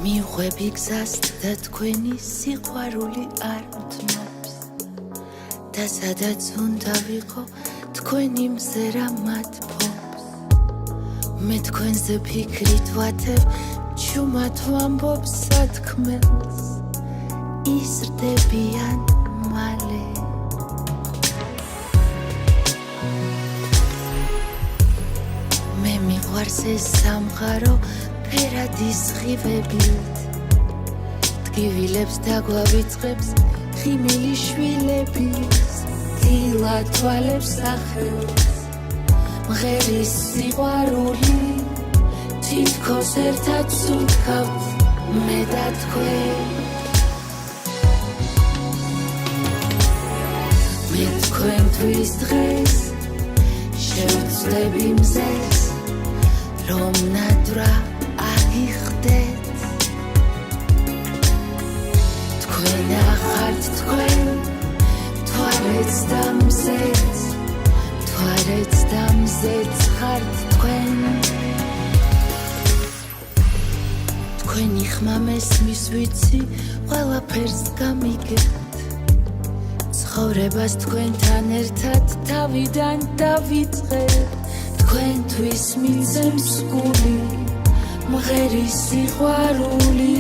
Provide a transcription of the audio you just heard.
მიუყვები გზას და თქვენი სიყვარული არ მთმობს და სადაც უნდა ვიყო თქვენი მზერა მათ ფობს მე თქვენზე ფიქრით ვათებ ჩუმად ვამბობ სათქმელს იზრდებიან მალე მე მიყვარს ეს სამყარო ფერადის ღივებით ტკივილებს დაგვავიწყებს ხიმილი შვილების დილა თვალებს სახელს მღერის სიყვარული თითქოს ერთად სუნთქავთ მე და თქვენ მე თქვენთვის დღეს შევწდები მზეს რომ ნადვრა აღიხდეთ თქვენ ახართ თქვენ თვალეც და მზეც თვალეც და მზეც ხართ თქვენ თქვენი ხმა მესმის ვიცი ყველაფერს გამიგებთ ცხოვრებას თქვენთან ერთად თავიდან დავიწყებ თქვენთვის მიცემს გული მღერის სიყვარული